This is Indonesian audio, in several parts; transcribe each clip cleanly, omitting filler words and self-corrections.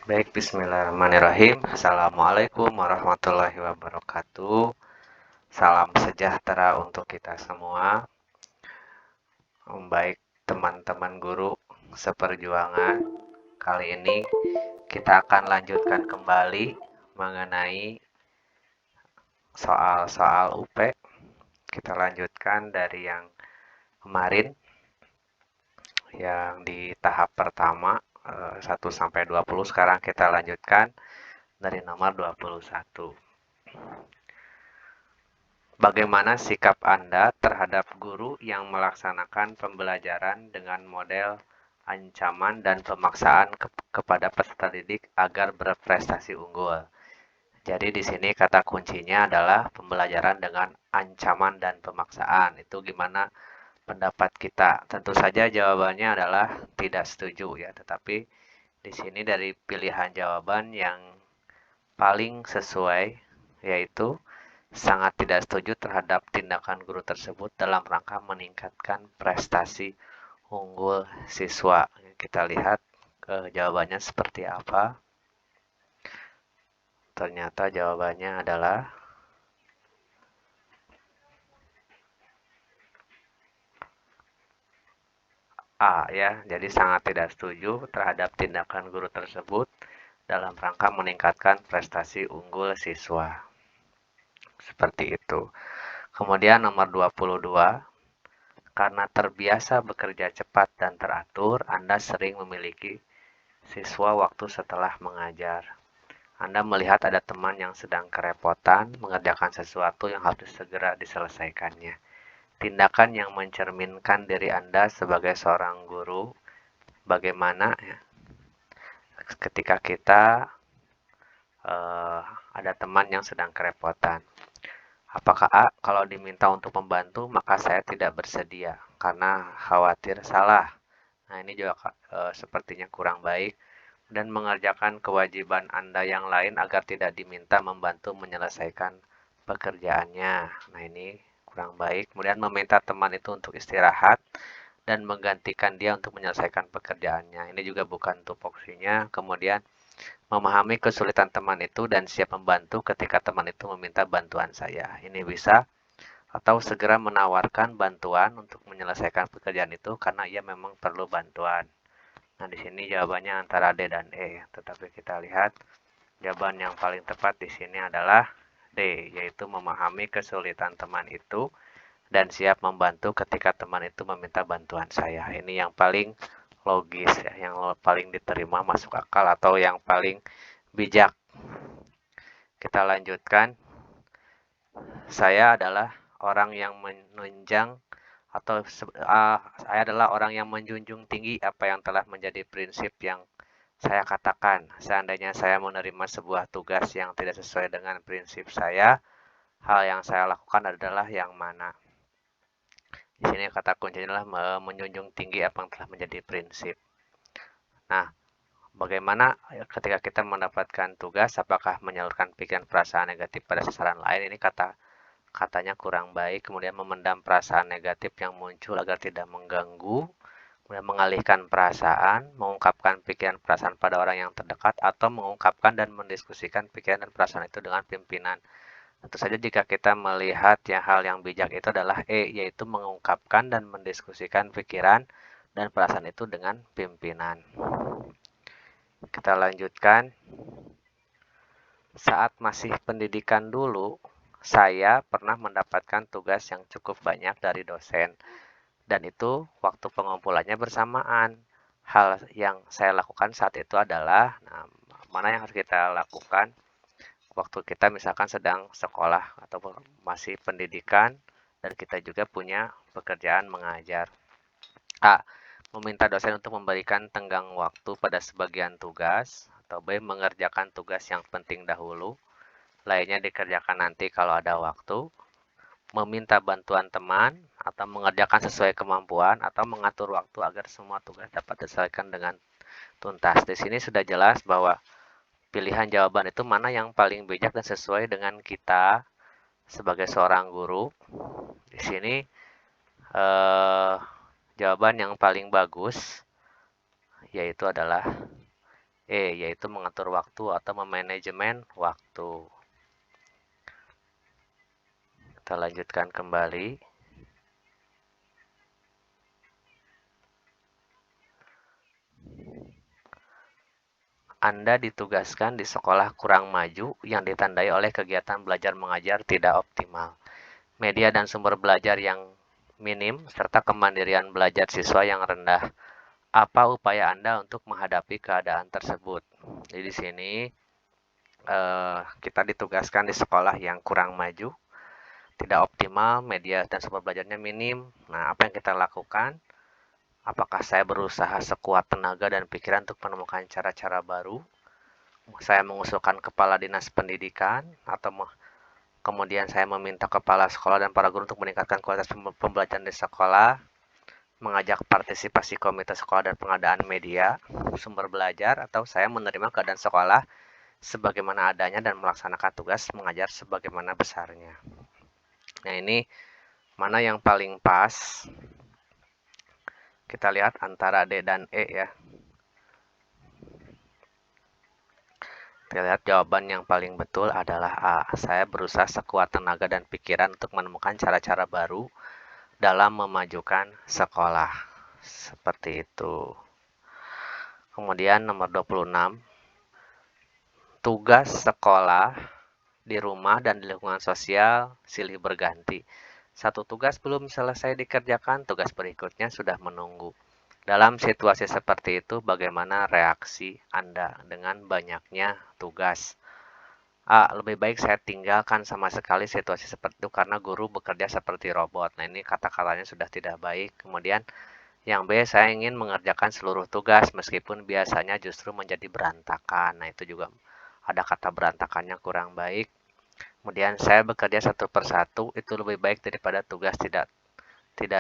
Baik, bismillahirrahmanirrahim. Assalamualaikum warahmatullahi wabarakatuh. Salam sejahtera untuk kita semua. Baik teman-teman guru seperjuangan, kali ini kita akan lanjutkan kembali mengenai soal-soal UP. Kita lanjutkan dari yang kemarin, yang di tahap pertama 1 sampai 20. Sekarang kita lanjutkan dari nomor 21. Bagaimana sikap Anda terhadap guru yang melaksanakan pembelajaran dengan model ancaman dan pemaksaan kepada peserta didik agar berprestasi unggul? Jadi di sini kata kuncinya adalah pembelajaran dengan ancaman dan pemaksaan. Itu gimana pendapat kita? Tentu saja jawabannya adalah tidak setuju ya, tetapi di sini dari pilihan jawaban yang paling sesuai yaitu sangat tidak setuju terhadap tindakan guru tersebut dalam rangka meningkatkan prestasi unggul siswa. Kita lihat jawabannya seperti apa. Ternyata jawabannya adalah A ya. Jadi sangat tidak setuju terhadap tindakan guru tersebut dalam rangka meningkatkan prestasi unggul siswa. Seperti itu. Kemudian nomor 22. Karena terbiasa bekerja cepat dan teratur, Anda sering memiliki siswa waktu setelah mengajar. Anda melihat ada teman yang sedang kerepotan mengerjakan sesuatu yang harus segera diselesaikannya. Tindakan yang mencerminkan diri Anda sebagai seorang guru, bagaimana ya, ketika kita ada teman yang sedang kerepotan. Apakah A, kalau diminta untuk membantu, maka saya tidak bersedia karena khawatir salah. Nah, ini juga sepertinya kurang baik. Dan mengerjakan kewajiban Anda yang lain agar tidak diminta membantu menyelesaikan pekerjaannya. Nah, ini kurang baik. Kemudian meminta teman itu untuk istirahat dan menggantikan dia untuk menyelesaikan pekerjaannya. Ini juga bukan tupoksinya. Kemudian memahami kesulitan teman itu dan siap membantu ketika teman itu meminta bantuan saya. Ini bisa atau segera menawarkan bantuan untuk menyelesaikan pekerjaan itu karena ia memang perlu bantuan. Nah, di sini jawabannya antara D dan E, tetapi kita lihat jawaban yang paling tepat di sini adalah D, yaitu memahami kesulitan teman itu dan siap membantu ketika teman itu meminta bantuan saya. Ini yang paling logis ya, yang paling diterima, masuk akal atau yang paling bijak. Kita lanjutkan. Saya adalah orang yang menunjang atau saya adalah orang yang menjunjung tinggi apa yang telah menjadi prinsip yang saya katakan. Seandainya saya menerima sebuah tugas yang tidak sesuai dengan prinsip saya, hal yang saya lakukan adalah yang mana? Di sini kata kuncinya adalah menjunjung tinggi apa yang telah menjadi prinsip. Nah, bagaimana ketika kita mendapatkan tugas, apakah menyalurkan pikiran perasaan negatif pada sasaran lain? Ini katanya kurang baik. Kemudian memendam perasaan negatif yang muncul agar tidak mengganggu. Kemudian mengalihkan perasaan, mengungkapkan pikiran perasaan pada orang yang terdekat, atau mengungkapkan dan mendiskusikan pikiran dan perasaan itu dengan pimpinan. Tentu saja jika kita melihat hal yang bijak itu adalah E, yaitu mengungkapkan dan mendiskusikan pikiran dan perasaan itu dengan pimpinan. Kita lanjutkan. Saat masih pendidikan dulu, saya pernah mendapatkan tugas yang cukup banyak dari dosen. Dan itu waktu pengumpulannya bersamaan. Hal yang saya lakukan saat itu adalah, mana yang harus kita lakukan waktu kita misalkan sedang sekolah atau masih pendidikan dan kita juga punya pekerjaan mengajar. A. Meminta dosen untuk memberikan tenggang waktu pada sebagian tugas, atau B. Mengerjakan tugas yang penting dahulu, lainnya dikerjakan nanti kalau ada waktu, meminta bantuan teman, atau mengerjakan sesuai kemampuan, atau mengatur waktu agar semua tugas dapat diselesaikan dengan tuntas. Di sini sudah jelas bahwa pilihan jawaban itu mana yang paling bijak dan sesuai dengan kita sebagai seorang guru. Di sini jawaban yang paling bagus yaitu adalah Yaitu mengatur waktu atau memanajemen waktu. Kita lanjutkan kembali. Anda ditugaskan di sekolah kurang maju yang ditandai oleh kegiatan belajar mengajar tidak optimal, media dan sumber belajar yang minim, serta kemandirian belajar siswa yang rendah. Apa upaya Anda untuk menghadapi keadaan tersebut? Jadi di sini kita ditugaskan di sekolah yang kurang maju, tidak optimal, media dan sumber belajarnya minim. Nah, apa yang kita lakukan? Apakah saya berusaha sekuat tenaga dan pikiran untuk menemukan cara-cara baru? Saya mengusulkan kepala dinas pendidikan atau kemudian saya meminta kepala sekolah dan para guru untuk meningkatkan kualitas pembelajaran di sekolah, mengajak partisipasi komite sekolah dan pengadaan media, sumber belajar, atau saya menerima keadaan sekolah sebagaimana adanya dan melaksanakan tugas mengajar sebagaimana besarnya. Nah, ini mana yang paling pas? Kita lihat antara D dan E ya. Kita lihat jawaban yang paling betul adalah A. Saya berusaha sekuat tenaga dan pikiran untuk menemukan cara-cara baru dalam memajukan sekolah. Seperti itu. Kemudian nomor 26. Tugas sekolah di rumah dan di lingkungan sosial silih berganti. Satu tugas belum selesai dikerjakan, tugas berikutnya sudah menunggu. Dalam situasi seperti itu, bagaimana reaksi Anda dengan banyaknya tugas? A. Lebih baik saya tinggalkan sama sekali situasi seperti itu karena guru bekerja seperti robot. Nah, ini kata-katanya sudah tidak baik. Kemudian yang B, saya ingin mengerjakan seluruh tugas meskipun biasanya justru menjadi berantakan. Nah, itu juga ada kata berantakannya kurang baik. Kemudian saya bekerja satu persatu itu lebih baik daripada tugas tidak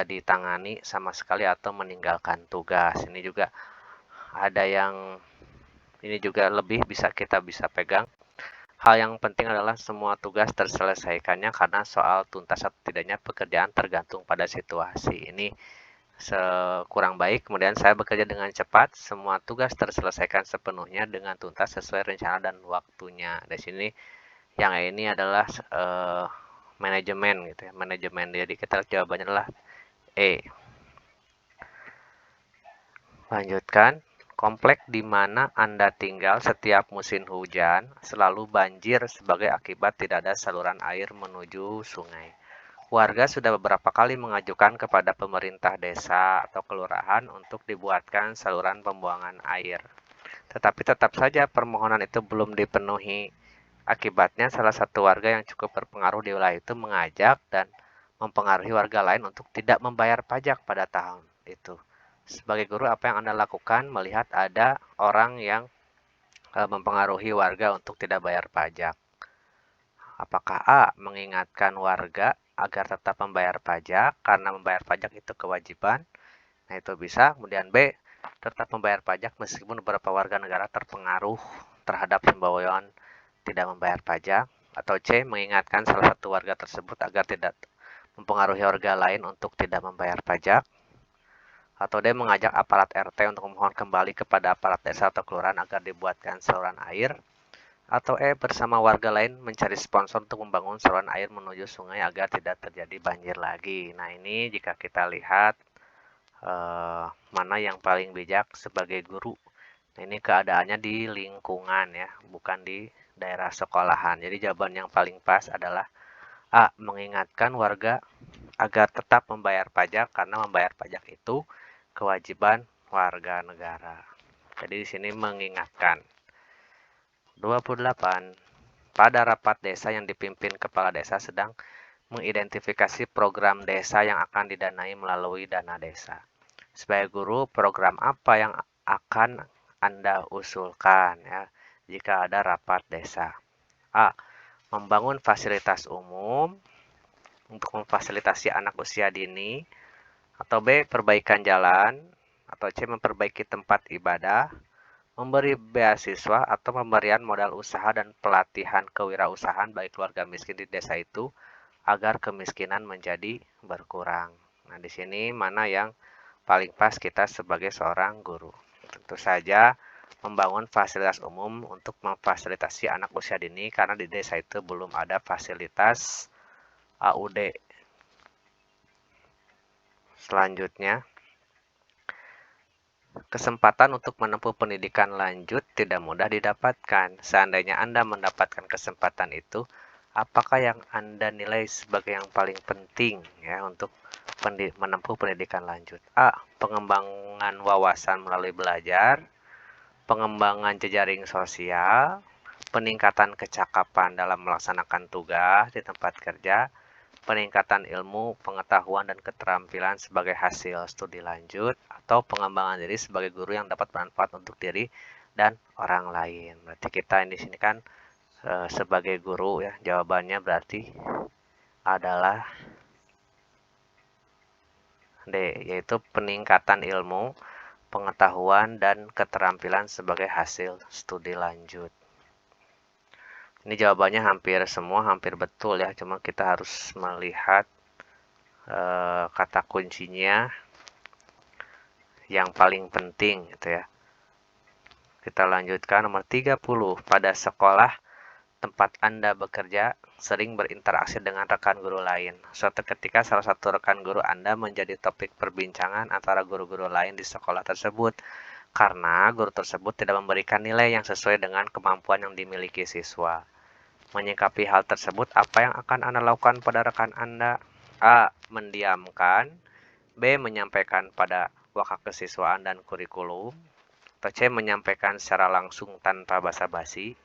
ditangani sama sekali atau meninggalkan tugas. Ini juga ada yang ini juga lebih kita bisa pegang. Hal yang penting adalah semua tugas terselesaikannya karena soal tuntas atau tidaknya pekerjaan tergantung pada situasi. Ini kurang baik. Kemudian saya bekerja dengan cepat, semua tugas terselesaikan sepenuhnya dengan tuntas sesuai rencana dan waktunya. Di sini yang ini adalah manajemen gitu ya, manajemen. Jadi kita jawabannya adalah E. Lanjutkan. Komplek di mana Anda tinggal setiap musim hujan selalu banjir sebagai akibat tidak ada saluran air menuju sungai. Warga sudah beberapa kali mengajukan kepada pemerintah desa atau kelurahan untuk dibuatkan saluran pembuangan air. Tetapi tetap saja permohonan itu belum dipenuhi. Akibatnya salah satu warga yang cukup berpengaruh di wilayah itu mengajak dan mempengaruhi warga lain untuk tidak membayar pajak pada tahun itu. Sebagai guru, apa yang Anda lakukan melihat ada orang yang mempengaruhi warga untuk tidak bayar pajak? Apakah A. Mengingatkan warga agar tetap membayar pajak karena membayar pajak itu kewajiban? Nah, itu bisa. Kemudian B. Tetap membayar pajak meskipun beberapa warga negara terpengaruh terhadap himbauan tidak membayar pajak. Atau C. Mengingatkan salah satu warga tersebut agar tidak mempengaruhi warga lain untuk tidak membayar pajak. Atau D. Mengajak aparat RT untuk memohon kembali kepada aparat desa atau kelurahan agar dibuatkan saluran air. Atau E. Bersama warga lain mencari sponsor untuk membangun saluran air menuju sungai agar tidak terjadi banjir lagi. Nah, ini jika kita lihat mana yang paling bijak sebagai guru. Nah, ini keadaannya di lingkungan ya, bukan di daerah sekolahan. Jadi jawaban yang paling pas adalah A. Mengingatkan warga agar tetap membayar pajak karena membayar pajak itu kewajiban warga negara. Jadi di sini mengingatkan. 28. Pada rapat desa yang dipimpin kepala desa sedang mengidentifikasi program desa yang akan didanai melalui dana desa. Sebagai guru, program apa yang akan Anda usulkan ya jika ada rapat desa? A. Membangun fasilitas umum untuk memfasilitasi anak usia dini. Atau B. Perbaikan jalan. Atau C. Memperbaiki tempat ibadah. Memberi beasiswa atau pemberian modal usaha dan pelatihan kewirausahaan bagi keluarga miskin di desa itu agar kemiskinan menjadi berkurang. Nah, di sini mana yang paling pas kita sebagai seorang guru? Tentu saja membangun fasilitas umum untuk memfasilitasi anak usia dini karena di desa itu belum ada fasilitas AUD. Selanjutnya, kesempatan untuk menempuh pendidikan lanjut tidak mudah didapatkan. Seandainya Anda mendapatkan kesempatan itu, apakah yang Anda nilai sebagai yang paling penting ya untuk menempuh pendidikan lanjut? A. Pengembangan wawasan melalui belajar, pengembangan jejaring sosial, peningkatan kecakapan dalam melaksanakan tugas di tempat kerja, peningkatan ilmu, pengetahuan, dan keterampilan sebagai hasil studi lanjut, atau pengembangan diri sebagai guru yang dapat bermanfaat untuk diri dan orang lain. Berarti kita di sini kan sebagai guru ya, jawabannya berarti adalah D, yaitu peningkatan ilmu, pengetahuan, dan keterampilan sebagai hasil studi lanjut. Ini jawabannya hampir semua, hampir betul ya, cuma kita harus melihat kata kuncinya yang paling penting gitu ya. Kita lanjutkan nomor 30. Pada sekolah tempat Anda bekerja sering berinteraksi dengan rekan guru lain. Suatu ketika salah satu rekan guru Anda menjadi topik perbincangan antara guru-guru lain di sekolah tersebut karena guru tersebut tidak memberikan nilai yang sesuai dengan kemampuan yang dimiliki siswa. Menyikapi hal tersebut, apa yang akan Anda lakukan pada rekan Anda? A. Mendiamkan. B. Menyampaikan pada wakak kesiswaan dan kurikulum. Atau C. Menyampaikan secara langsung tanpa basa-basi.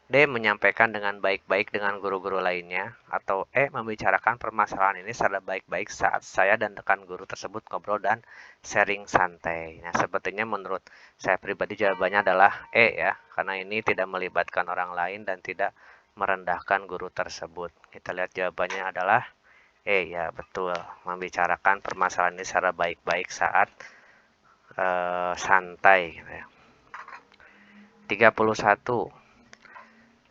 D. Menyampaikan dengan baik-baik dengan guru-guru lainnya. Atau E. Membicarakan permasalahan ini secara baik-baik saat saya dan rekan guru tersebut ngobrol dan sharing santai. Nah, sepertinya menurut saya pribadi jawabannya adalah E ya. Karena ini tidak melibatkan orang lain dan tidak merendahkan guru tersebut. Kita lihat jawabannya adalah E ya, betul. Membicarakan permasalahan ini secara baik-baik saat santai. 31.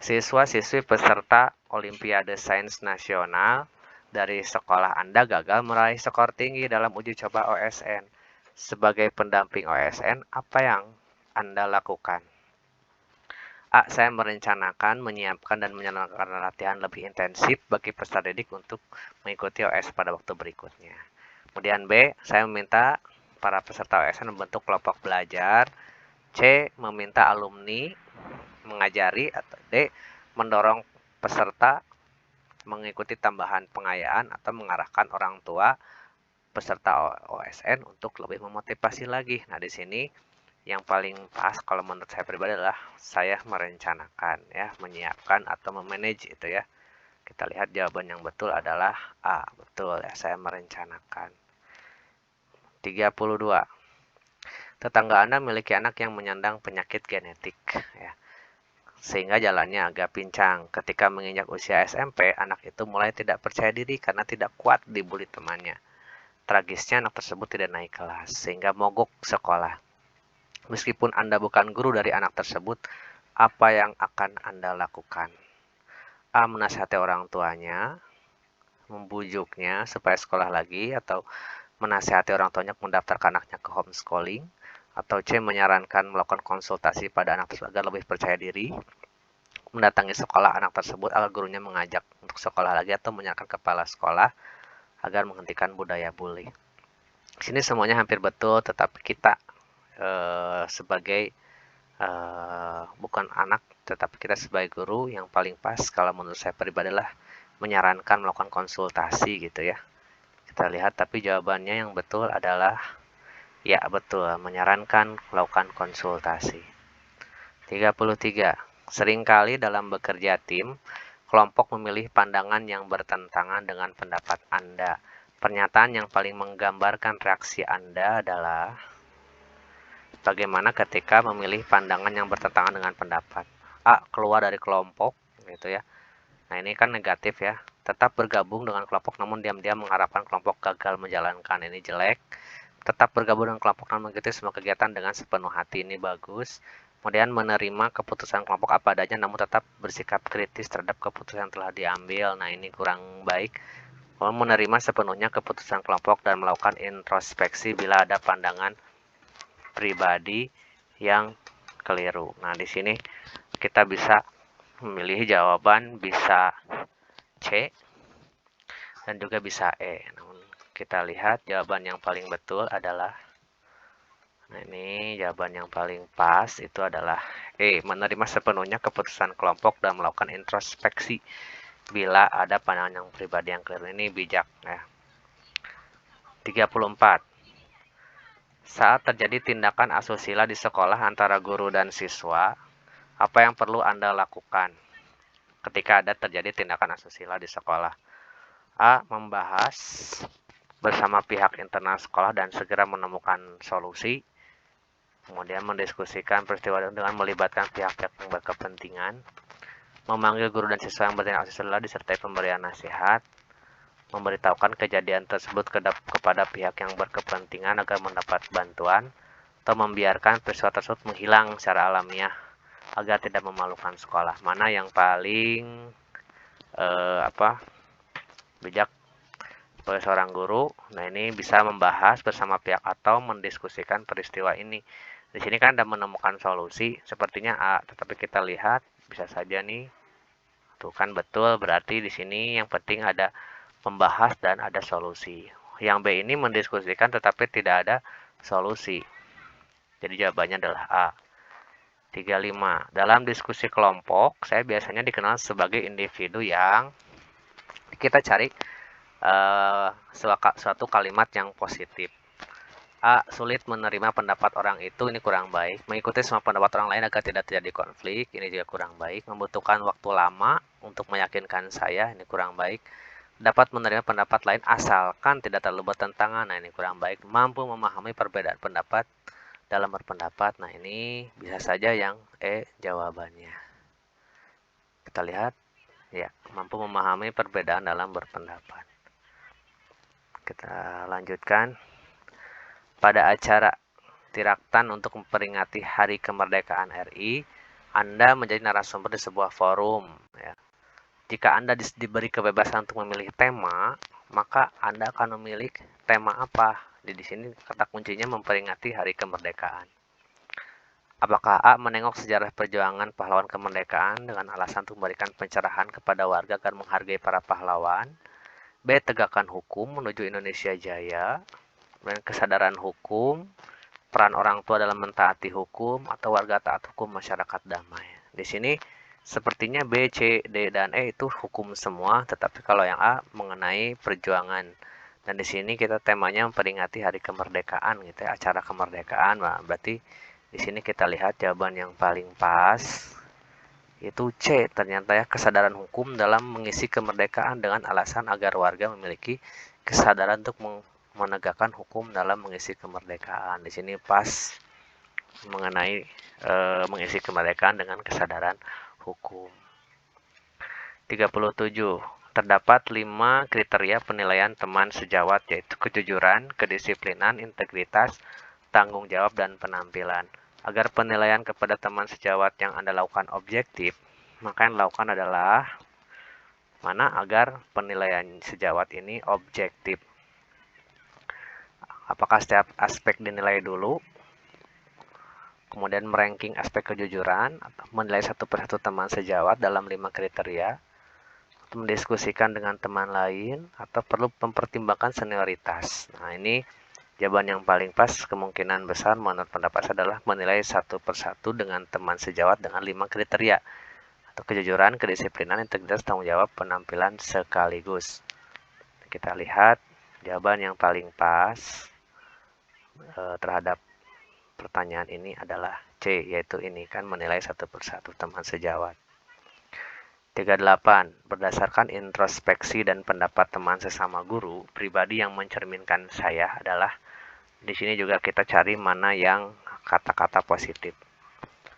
Siswa-siswi peserta Olimpiade Sains Nasional dari sekolah Anda gagal meraih skor tinggi dalam uji coba OSN. Sebagai pendamping OSN, apa yang Anda lakukan? A. Saya merencanakan, menyiapkan, dan menyelenggarakan latihan lebih intensif bagi peserta didik untuk mengikuti OS pada waktu berikutnya. Kemudian B. Saya meminta para peserta OSN membentuk kelompok belajar. C. Meminta alumni mengajari. Atau D. Mendorong peserta mengikuti tambahan pengayaan atau mengarahkan orang tua peserta OSN untuk lebih memotivasi lagi. Nah, di sini yang paling pas kalau menurut saya pribadi adalah saya merencanakan ya, menyiapkan atau memanage itu ya. Kita lihat jawaban yang betul adalah A, betul ya, saya merencanakan. 32. Tetangga Anda memiliki anak yang menyandang penyakit genetik ya. Sehingga jalannya agak pincang. Ketika menginjak usia SMP, anak itu mulai tidak percaya diri karena tidak kuat dibully temannya. Tragisnya anak tersebut tidak naik kelas sehingga mogok sekolah. Meskipun Anda bukan guru dari anak tersebut, apa yang akan Anda lakukan? A. Menasihati orang tuanya, membujuknya supaya sekolah lagi, atau menasihati orang tuanya mendaftarkan anaknya ke homeschooling, atau C. Menyarankan melakukan konsultasi pada anak tersebut agar lebih percaya diri, mendatangi sekolah anak tersebut agar gurunya mengajak untuk sekolah lagi, atau menyarankan kepala sekolah agar menghentikan budaya bully. Sini semuanya hampir betul, tetapi kita sebagai bukan anak, tetapi kita sebagai guru yang paling pas kalau menurut saya pribadi adalah menyarankan melakukan konsultasi gitu ya. Kita lihat, tapi jawabannya yang betul adalah ya betul, menyarankan melakukan konsultasi. 33. Seringkali dalam bekerja tim, kelompok memilih pandangan yang bertentangan dengan pendapat Anda. Pernyataan yang paling menggambarkan reaksi Anda adalah bagaimana ketika memilih pandangan yang bertentangan dengan pendapat. A. Keluar dari kelompok gitu ya. Nah, ini kan negatif ya. Tetap bergabung dengan kelompok namun diam-diam mengharapkan kelompok gagal menjalankan, ini jelek. Tetap bergabung dengan kelompok namun mengikuti semua kegiatan dengan sepenuh hati, ini bagus. Kemudian menerima keputusan kelompok apa adanya namun tetap bersikap kritis terhadap keputusan yang telah diambil. Nah, ini kurang baik. Menerima sepenuhnya keputusan kelompok dan melakukan introspeksi bila ada pandangan pribadi yang keliru. Nah, di sini kita bisa memilih jawaban bisa C dan juga bisa E. Namun kita lihat jawaban yang paling betul adalah, nah ini jawaban yang paling pas itu adalah E, menerima sepenuhnya keputusan kelompok dan melakukan introspeksi bila ada pandangan yang pribadi yang keliru. Ini bijak ya. 34. Saat terjadi tindakan asusila di sekolah antara guru dan siswa, apa yang perlu Anda lakukan ketika ada terjadi tindakan asusila di sekolah? A. Membahas bersama pihak internal sekolah dan segera menemukan solusi. Kemudian mendiskusikan peristiwa dengan melibatkan pihak-pihak yang berkepentingan. Memanggil guru dan siswa yang bertindak asusila disertai pemberian nasihat. Memberitahukan kejadian tersebut kepada pihak yang berkepentingan agar mendapat bantuan. Atau membiarkan peristiwa tersebut menghilang secara alamiah agar tidak memalukan sekolah. Mana yang paling bijak sebagai seorang guru? Nah, ini bisa membahas bersama pihak atau mendiskusikan peristiwa ini. Di sini kan ada menemukan solusi, sepertinya A, tetapi kita lihat bisa saja nih, tuh kan betul, berarti di sini yang penting ada membahas dan ada solusi. Yang B ini mendiskusikan tetapi tidak ada solusi. Jadi jawabannya adalah A. 35. Dalam diskusi kelompok, saya biasanya dikenal sebagai individu yang kita cari suatu kalimat yang positif. A. Sulit menerima pendapat orang itu, ini kurang baik. Mengikuti semua pendapat orang lain agar tidak terjadi konflik, ini juga kurang baik. Membutuhkan waktu lama untuk meyakinkan saya, ini kurang baik. Dapat menerima pendapat lain asalkan tidak terlalu bertentangan, nah ini kurang baik. Mampu memahami perbedaan pendapat dalam berpendapat, nah ini bisa saja yang E jawabannya. Kita lihat, ya, mampu memahami perbedaan dalam berpendapat. Kita lanjutkan. Pada acara Tiraktan untuk memperingati Hari Kemerdekaan RI, Anda menjadi narasumber di sebuah forum. Ya. Jika Anda diberi kebebasan untuk memilih tema, maka Anda akan memilih tema apa? Di sini kata kuncinya memperingati Hari Kemerdekaan. Apakah A. Menengok sejarah perjuangan pahlawan kemerdekaan dengan alasan untuk memberikan pencerahan kepada warga agar menghargai para pahlawan? B. Tegakkan hukum menuju Indonesia Jaya. Dan kesadaran hukum, peran orang tua dalam mentaati hukum, atau warga taat hukum masyarakat damai. Di sini sepertinya B, C, D, dan E itu hukum semua, tetapi kalau yang A mengenai perjuangan. Dan di sini kita temanya memperingati Hari Kemerdekaan gitu ya, acara kemerdekaan. Nah, berarti di sini kita lihat jawaban yang paling pas itu C, ternyata ya, kesadaran hukum dalam mengisi kemerdekaan dengan alasan agar warga memiliki kesadaran untuk menegakkan hukum dalam mengisi kemerdekaan. Di sini pas mengenai mengisi kemerdekaan dengan kesadaran hukum. 37. Terdapat 5 kriteria penilaian teman sejawat, yaitu kejujuran, kedisiplinan, integritas, tanggung jawab, dan penampilan. Agar penilaian kepada teman sejawat yang Anda lakukan objektif, maka yang dilakukan adalah mana agar penilaian sejawat ini objektif. Apakah setiap aspek dinilai dulu, kemudian meranking aspek kejujuran, atau menilai satu persatu teman sejawat dalam 5 kriteria, atau mendiskusikan dengan teman lain, atau perlu mempertimbangkan senioritas. Nah, ini jawaban yang paling pas kemungkinan besar menurut pendapat saya adalah menilai satu persatu dengan teman sejawat dengan 5 kriteria, atau kejujuran, kedisiplinan, integritas, tanggung jawab, penampilan sekaligus. Kita lihat jawaban yang paling pas terhadap pertanyaan ini adalah C, yaitu ini kan menilai satu persatu teman sejawat. 38. Berdasarkan introspeksi dan pendapat teman sesama guru, pribadi yang mencerminkan saya adalah, di sini juga kita cari mana yang kata-kata positif.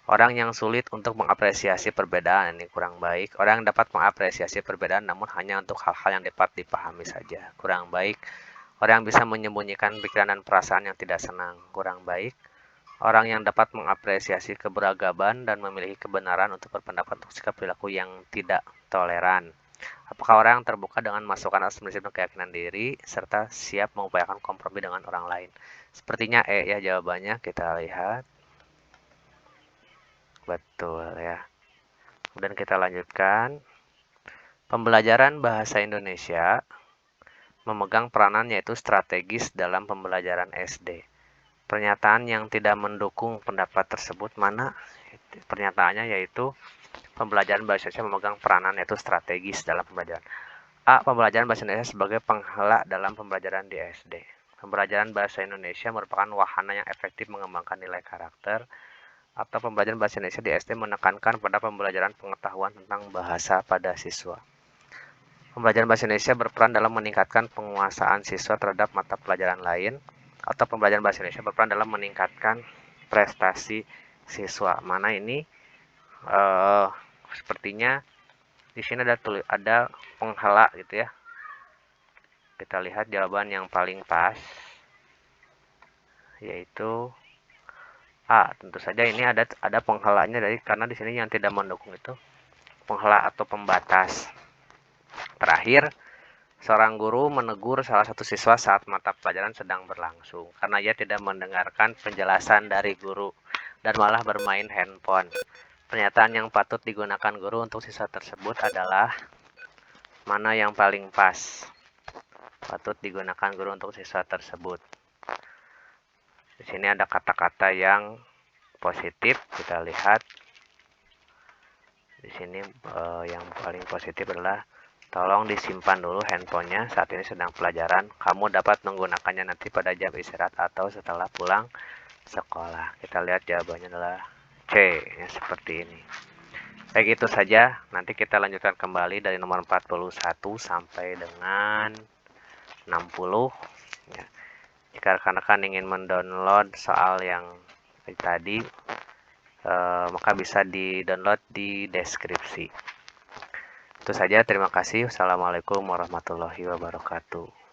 Orang yang sulit untuk mengapresiasi perbedaan, ini kurang baik. Orang yang dapat mengapresiasi perbedaan namun hanya untuk hal-hal yang dapat dipahami saja, kurang baik. Orang yang bisa menyembunyikan pikiran dan perasaan yang tidak senang, kurang baik. Orang yang dapat mengapresiasi keberagaman dan memiliki kebenaran untuk berpendapat untuk sikap perilaku yang tidak toleran. Apakah orang yang terbuka dengan masukan atas prinsip dan keyakinan diri, serta siap mengupayakan kompromi dengan orang lain? Sepertinya E ya jawabannya, kita lihat. Betul ya. Kemudian kita lanjutkan. Pembelajaran bahasa Indonesia memegang peranan yaitu strategis dalam pembelajaran SD. Pernyataan yang tidak mendukung pendapat tersebut mana? Pernyataannya yaitu pembelajaran bahasa Indonesia memegang peranan yaitu strategis dalam pembelajaran. A. Pembelajaran bahasa Indonesia sebagai penghala dalam pembelajaran di SD. Pembelajaran bahasa Indonesia merupakan wahana yang efektif mengembangkan nilai karakter, atau pembelajaran bahasa Indonesia di SD menekankan pada pembelajaran pengetahuan tentang bahasa pada siswa. Pembelajaran bahasa Indonesia berperan dalam meningkatkan penguasaan siswa terhadap mata pelajaran lain, atau pembelajaran bahasa Indonesia berperan dalam meningkatkan prestasi siswa. Mana ini? Sepertinya di sini ada penghala gitu ya. Kita lihat jawaban yang paling pas, yaitu A. Tentu saja ini ada penghalanya karena di sini yang tidak mendukung itu penghala atau pembatas. Terakhir, seorang guru menegur salah satu siswa saat mata pelajaran sedang berlangsung karena ia tidak mendengarkan penjelasan dari guru dan malah bermain handphone. Pernyataan yang patut digunakan guru untuk siswa tersebut adalah mana yang paling pas? Patut digunakan guru untuk siswa tersebut. Di sini ada kata-kata yang positif, kita lihat. Di sini yang paling positif adalah tolong disimpan dulu handphonenya, saat ini sedang pelajaran. Kamu dapat menggunakannya nanti pada jam istirahat atau setelah pulang sekolah. Kita lihat jawabannya adalah C, ya, seperti ini. Baik, itu saja. Nanti kita lanjutkan kembali dari nomor 41 sampai dengan 60. Ya. Jika rekan-rekan ingin mendownload soal yang tadi, maka bisa di-download di deskripsi. Itu saja, terima kasih. Wassalamualaikum warahmatullahi wabarakatuh.